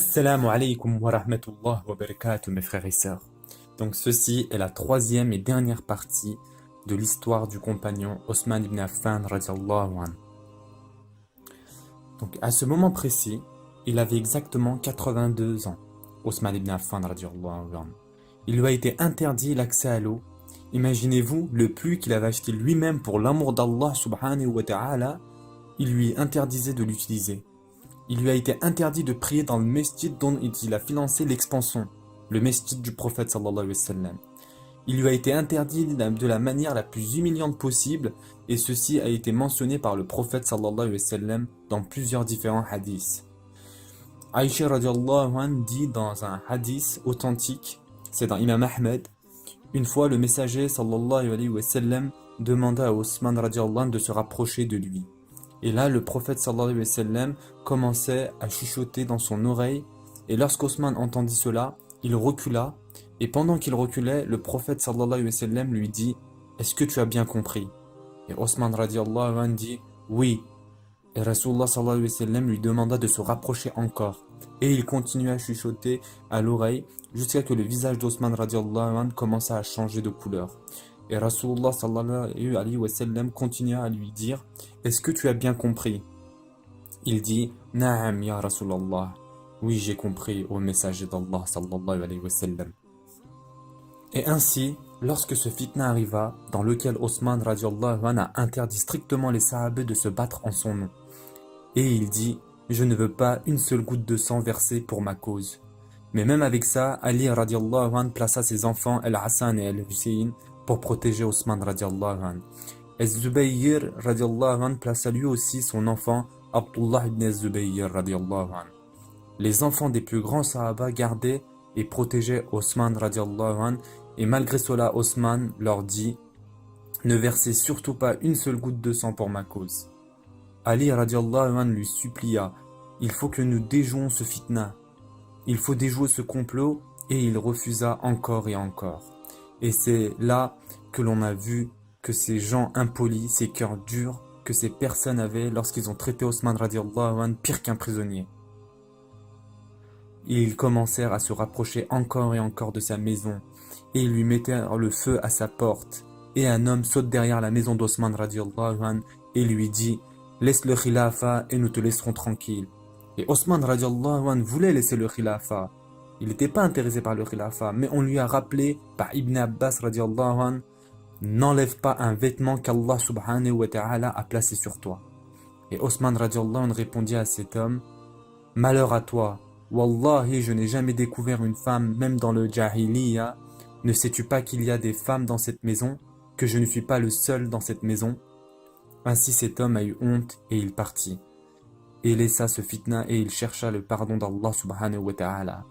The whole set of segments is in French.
Assalamu alaikum wa rahmatullah wa barakatuh mes frères et sœurs. Donc ceci est la troisième et dernière partie de l'histoire du compagnon Osman ibn Affan radiallahu anhu. Donc à ce moment précis, il avait exactement 82 ans, Osman ibn Affan radiallahu anhu. Il lui a été interdit l'accès à l'eau. Imaginez-vous le puits qu'il avait acheté lui-même pour l'amour d'Allah subhanahu wa ta'ala, il lui interdisait de l'utiliser. Il lui a été interdit de prier dans le mesjid dont il a financé l'expansion, le mesjid du prophète sallallahu alayhi wa sallam. Il lui a été interdit de la manière la plus humiliante possible, et ceci a été mentionné par le prophète sallallahu alayhi wa sallam dans plusieurs différents hadiths. Aïcha radiallahu anha dit dans un hadith authentique, c'est dans Imam Ahmed, une fois le messager sallallahu alayhi wa sallam demanda à Osman radiallahu anhu de se rapprocher de lui. Et là, le prophète sallallahu alayhi wa sallam commençait à chuchoter dans son oreille. Et lorsqu'Osman entendit cela, il recula. Et pendant qu'il reculait, le prophète sallallahu alayhi wa sallam lui dit « Est-ce que tu as bien compris ?» Et Osman radiallahu anhu dit « Oui ». Et Rasulullah sallallahu alayhi wa sallam lui demanda de se rapprocher encore. Et il continuait à chuchoter à l'oreille jusqu'à ce que le visage d'Osman radiallahu anhu commença à changer de couleur. Et Rasulullah sallallahu alayhi wa sallam continua à lui dire « Est-ce que tu as bien compris ?» Il dit « Na'am ya Rasulallah » Oui, j'ai compris, ô messager d'Allah sallallahu alayhi wa sallam. Et ainsi, lorsque ce fitna arriva, dans lequel Osman radiallahu anhu a interdit strictement les sahabés de se battre en son nom. Et il dit « Je ne veux pas une seule goutte de sang versée pour ma cause. » Mais même avec ça, Ali radiallahu anhu plaça ses enfants Al-Hassan et Al-Hussein pour protéger Osman radiallahu anhu. Az-Zubayr radiallahu anhu plaça lui aussi son enfant Abdullah ibn Az-Zubayr radiallahu anhu. Les enfants des plus grands sahaba gardaient et protégeaient Osman radiallahu anhu, et malgré cela Osman leur dit « Ne versez surtout pas une seule goutte de sang pour ma cause. » Ali radiallahu anhu lui supplia « Il faut que nous déjouons ce fitna. Il faut déjouer ce complot. » Et il refusa encore et encore. Et c'est là que l'on a vu que ces gens impolis, ces cœurs durs que ces personnes avaient lorsqu'ils ont traité Osman radiallahu anhu pire qu'un prisonnier. Ils commencèrent à se rapprocher encore et encore de sa maison, et ils lui mettaient le feu à sa porte. Et un homme saute derrière la maison d'Osman radiallahu anhu et lui dit « Laisse le khilafa et nous te laisserons tranquille. » Et Osman radiallahu anhu voulait laisser le khilafa. Il n'était pas intéressé par le khilafa, mais on lui a rappelé par Ibn Abbas radiallahu anhu « N'enlève pas un vêtement qu'Allah subhanahu wa ta'ala a placé sur toi. » Et Osman radiallahu anhu répondit à cet homme « Malheur à toi, Wallahi, je n'ai jamais découvert une femme, même dans le Jahiliya. Ne sais-tu pas qu'il y a des femmes dans cette maison, que je ne suis pas le seul dans cette maison ?» Ainsi cet homme a eu honte et il partit. Et laissa ce fitna et il chercha le pardon d'Allah subhanahu wa ta'ala.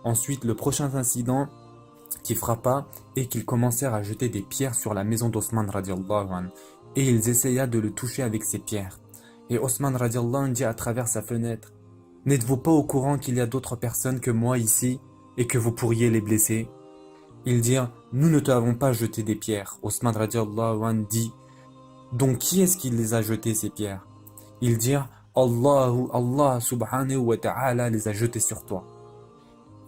Ensuite, le prochain incident qui frappa et qu'ils commencèrent à jeter des pierres sur la maison d'Osman radiallahu anhu. Et ils essaya de le toucher avec ces pierres. Et Osman radiallahu anhu dit à travers sa fenêtre « N'êtes-vous pas au courant qu'il y a d'autres personnes que moi ici et que vous pourriez les blesser ?» Ils dirent « Nous ne t'avons pas jeté des pierres. » Osman radiallahu anhu dit « Donc qui est-ce qui les a jetées ces pierres ?» Ils dirent « Allah subhanahu wa ta'ala les a jetées sur toi. »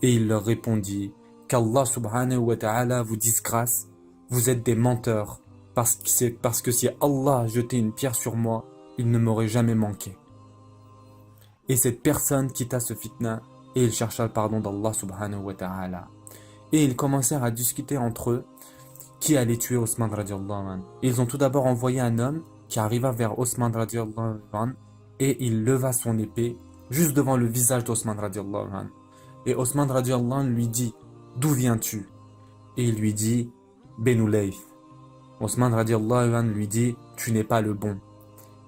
Et il leur répondit « Qu'Allah subhanahu wa ta'ala vous disgrâce, vous êtes des menteurs, parce que si Allah jetait une pierre sur moi, il ne m'aurait jamais manqué. » Et cette personne quitta ce fitna et il chercha le pardon d'Allah subhanahu wa ta'ala. Et ils commencèrent à discuter entre eux qui allait tuer Osman radiallahu anhu. Ils ont tout d'abord envoyé un homme qui arriva vers Osman radiallahu anhu et il leva son épée juste devant le visage d'Osman radiallahu anhu. Et Osman radiallahu anhu lui dit « D'où viens-tu » Et il lui dit « Benu Layth » Osman radiallahu anhu lui dit « Tu n'es pas le bon »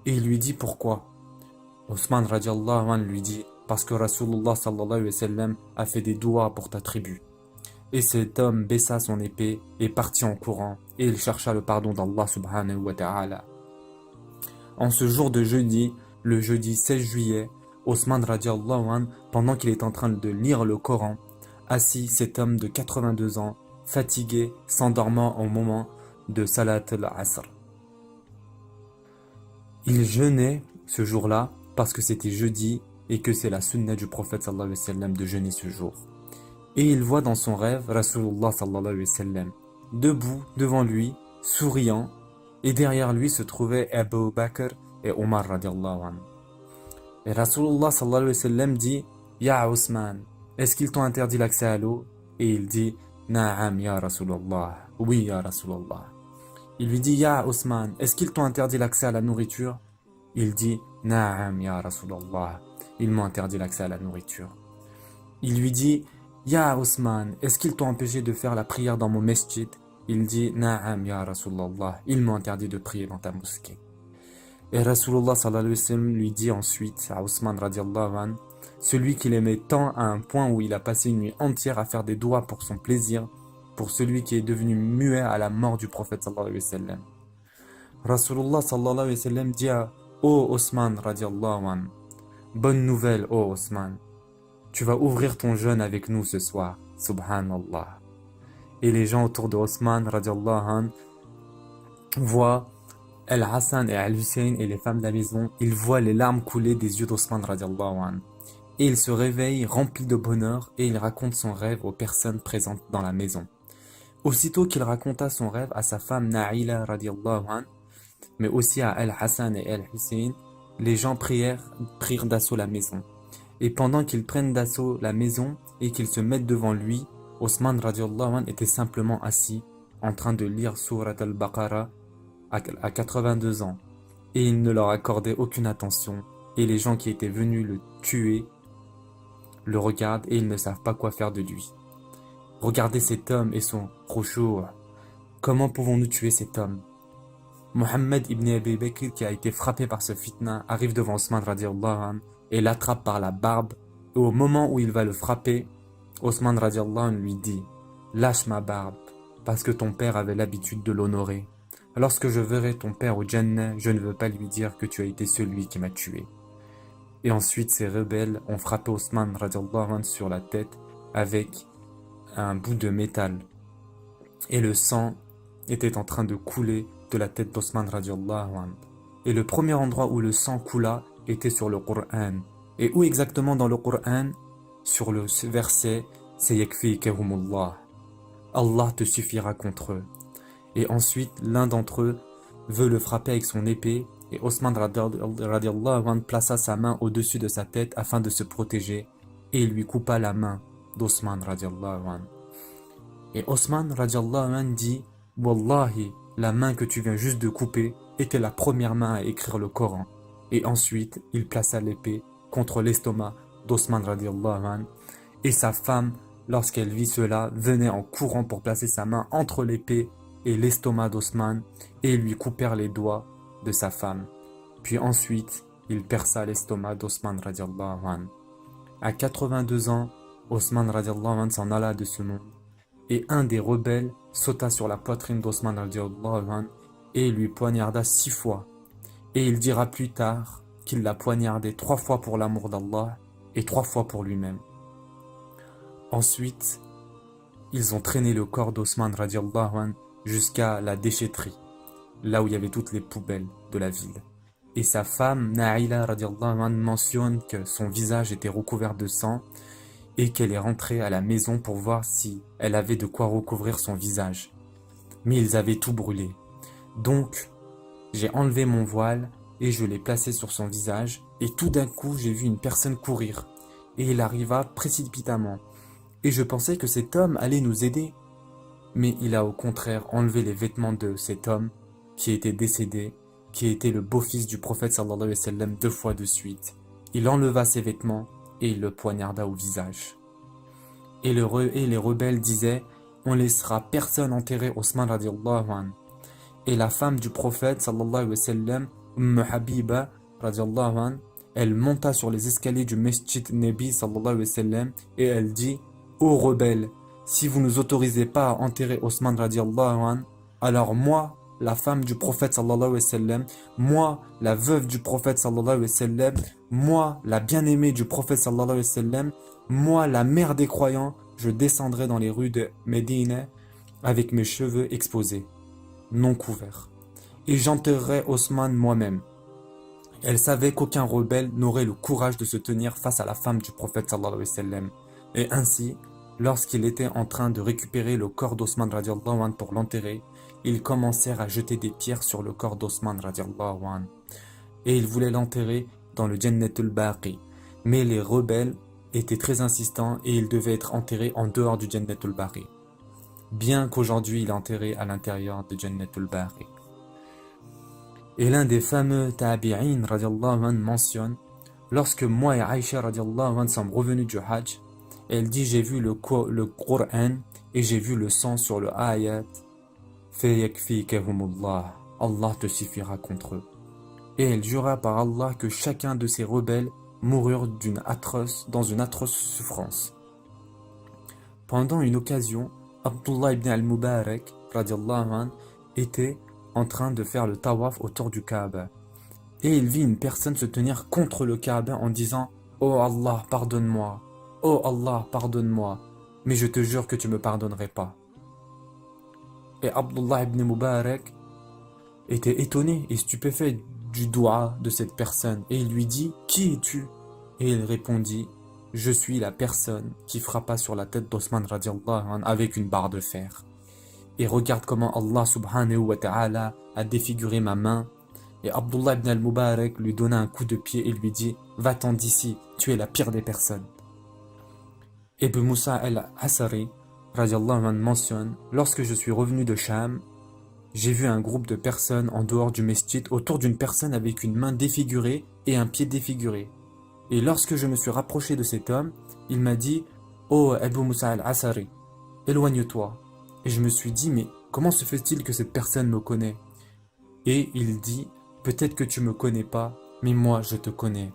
Et il lui dit « Pourquoi » Osman radiallahu anhu lui dit « Parce que Rasulullah sallallahu alayhi wa sallam a fait des doigts pour ta tribu. » Et cet homme baissa son épée et partit en courant, et il chercha le pardon d'Allah subhanahu wa ta'ala. En ce jour de jeudi, le jeudi 16 juillet, Osman radiallahu anhu, pendant qu'il est en train de lire le Coran, assis, cet homme de 82 ans, fatigué, s'endormant au moment de Salat al-Asr. Il jeûnait ce jour-là parce que c'était jeudi et que c'est la sunna du prophète sallallahu alayhi wa sallam de jeûner ce jour. Et il voit dans son rêve Rasulullah sallallahu alayhi wa sallam debout devant lui, souriant, et derrière lui se trouvaient Abu Bakr et Omar radiallahu anhu. Et Rasulullah sallallahu alayhi wa sallam dit Ya Ousmane, est-ce qu'ils t'ont interdit l'accès à l'eau? Et il dit Na'am ya Rasulullah, oui ya Rasulullah. Il lui dit Ya Ousmane, est-ce qu'ils t'ont interdit l'accès à la nourriture? Il dit Na'am ya Rasulullah, ils m'ont interdit l'accès à la nourriture. Il lui dit Ya Ousmane, est-ce qu'ils t'ont empêché de faire la prière dans mon masjid? Il dit Na'am ya Rasulullah, ils m'ont interdit de prier dans ta mosquée. Et Rasulullah sallallahu alayhi wa sallam lui dit ensuite à Ousmane radiallahu anhu, celui qu'il aimait tant à un point où il a passé une nuit entière à faire des doigts pour son plaisir, pour celui qui est devenu muet à la mort du prophète sallallahu alayhi wa sallam. Rasulullah sallallahu alayhi wa sallam dit à Ousmane radiallahu anhu, bonne nouvelle Ousmane, tu vas ouvrir ton jeûne avec nous ce soir, subhanallah. Et les gens autour de Ousmane radiallahu anhu voient Al-Hassan et Al-Hussein et les femmes de la maison, ils voient les larmes couler des yeux d'Ousmane radiallahu anhu. Et il se réveille rempli de bonheur et il raconte son rêve aux personnes présentes dans la maison. Aussitôt qu'il raconta son rêve à sa femme Na'ila radiallahu anhu, mais aussi à Al-Hassan et Al-Hussein, les gens prirent d'assaut la maison. Et pendant qu'ils prennent d'assaut la maison et qu'ils se mettent devant lui, Ousmane radiallahu anhu était simplement assis en train de lire Surat al-Baqarah à 82 ans. Et il ne leur accordait aucune attention. Et les gens qui étaient venus le tuer le regardent et ils ne savent pas quoi faire de lui. Regardez cet homme et son khushu'. Comment pouvons-nous tuer cet homme? Mohammed ibn Abi Bakr, qui a été frappé par ce fitna, arrive devant Ousmane radiallahu anhu et l'attrape par la barbe. Et au moment où il va le frapper, Ousmane radiallahu anhu lui dit « Lâche ma barbe, parce que ton père avait l'habitude de l'honorer. Lorsque je verrai ton père au Jannah, je ne veux pas lui dire que tu as été celui qui m'a tué. » Et ensuite, ces rebelles ont frappé Ousmane radiallahu anhu sur la tête avec un bout de métal. Et le sang était en train de couler de la tête d'Ousmane radiallahu anhu. Et le premier endroit où le sang coula était sur le Coran. Et où exactement dans le Coran? Sur le verset « Sayakfikahumullah » Allah te suffira contre eux. Et ensuite, l'un d'entre eux veut le frapper avec son épée. Et Ousmane radiallahu anhu plaça sa main au-dessus de sa tête afin de se protéger. Et il lui coupa la main d'Ousmane radiallahu anhu. Et Ousmane radiallahu anhu dit « Wallahi, la main que tu viens juste de couper était la première main à écrire le Coran. » Et ensuite, il plaça l'épée contre l'estomac d'Ousmane radiallahu anhu. Et sa femme, lorsqu'elle vit cela, venait en courant pour placer sa main entre l'épée et l'estomac d'Ousmane et lui coupèrent les doigts de sa femme. Puis ensuite, il perça l'estomac d'Ousmane radiallahu anhu. À 82 ans, Ousmane radiallahu anhu s'en alla de ce monde. Et un des rebelles sauta sur la poitrine d'Ousmane radiallahu anhu et lui poignarda 6 fois. Et il dira plus tard qu'il l'a poignardé 3 fois pour l'amour d'Allah et 3 fois pour lui-même. Ensuite, ils ont traîné le corps d'Ousmane radiallahu anhu jusqu'à la déchetterie, là où il y avait toutes les poubelles de la ville. Et sa femme, Na'ila radiallahu anhu, mentionne que son visage était recouvert de sang et qu'elle est rentrée à la maison pour voir si elle avait de quoi recouvrir son visage. Mais ils avaient tout brûlé. Donc, j'ai enlevé mon voile et je l'ai placé sur son visage et tout d'un coup, j'ai vu une personne courir et il arriva précipitamment. Et je pensais que cet homme allait nous aider. Mais il a au contraire enlevé les vêtements de cet homme qui était décédé, qui était le beau-fils du prophète sallallahu alayhi wa sallam 2 fois de suite. Il enleva ses vêtements et il le poignarda au visage. Et les rebelles disaient « On laissera personne enterrer Ousmane radiallahu anhu. » Et la femme du prophète sallallahu alayhi wa sallam, Habiba radiallahu anhu, elle monta sur les escaliers du Masjid Nabi sallallahu alayhi wa sallam et elle dit « Ô rebelles, si vous ne nous autorisez pas à enterrer Ousmane radiallahu anhu, alors moi, la femme du prophète sallallahu alayhi wa sallam, moi, la veuve du prophète sallallahu alayhi wa sallam, moi, la bien-aimée du prophète sallallahu alayhi wa sallam, moi, la mère des croyants, je descendrai dans les rues de Médine avec mes cheveux exposés, non couverts, et j'enterrerai Ousmane moi-même. Elle savait qu'aucun rebelle n'aurait le courage de se tenir face à la femme du prophète sallallahu alayhi wa sallam. Et ainsi, lorsqu'il était en train de récupérer le corps d'Osman radiallahu anhu pour l'enterrer, ils commencèrent à jeter des pierres sur le corps d'Osman radiallahu anhu. Et ils voulaient l'enterrer dans le Jannatul Baqi. Mais les rebelles étaient très insistants et il devait être enterré en dehors du Jannatul Baqi. Bien qu'aujourd'hui il est enterré à l'intérieur de Jannatul Baqi. Et l'un des fameux tabi'in radiallahu anhu mentionne: lorsque moi et Aïcha radiallahu anhu sommes revenus du Hajj, elle dit: j'ai vu le Coran et j'ai vu le sang sur le ayat. Fayakfikahumullah, Allah te suffira contre eux. Et elle jura par Allah que chacun de ces rebelles moururent dans une atroce souffrance. Pendant une occasion, Abdullah ibn al-Mubarak radiallahu anhu était en train de faire le tawaf autour du Kaaba. Et il vit une personne se tenir contre le Kaaba en disant: oh Allah, pardonne-moi, oh Allah, pardonne-moi, mais je te jure que tu me pardonnerais pas. Et Abdullah ibn Mubarak était étonné et stupéfait du doua de cette personne. Et il lui dit: qui es-tu? Et il répondit: je suis la personne qui frappa sur la tête d'Osman radiallahu anhu avec une barre de fer. Et regarde comment Allah subhanahu wa ta'ala a défiguré ma main. Et Abdullah ibn al-Mubarak lui donna un coup de pied et lui dit: va-t'en d'ici, tu es la pire des personnes. Ibn Musa al-Asari radiallahu anhu mentionne: lorsque je suis revenu de Sham, j'ai vu un groupe de personnes en dehors du mesjid autour d'une personne avec une main défigurée et un pied défiguré. Et lorsque je me suis rapproché de cet homme, il m'a dit: oh Abu Musa al-Asari, éloigne-toi. Et je me suis dit: mais comment se fait-il que cette personne me connaît? Et il dit: peut-être que tu me connais pas, mais moi je te connais.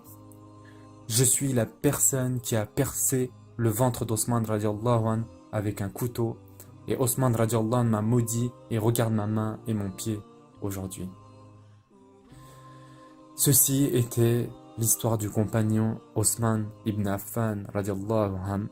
Je suis la personne qui a percé le ventre d'Osman radiallahu anhu avec un couteau. Et Osman radiallahu anhu m'a maudit et regarde ma main et mon pied aujourd'hui. Ceci était l'histoire du compagnon Osman ibn Affan radiallahu anhu.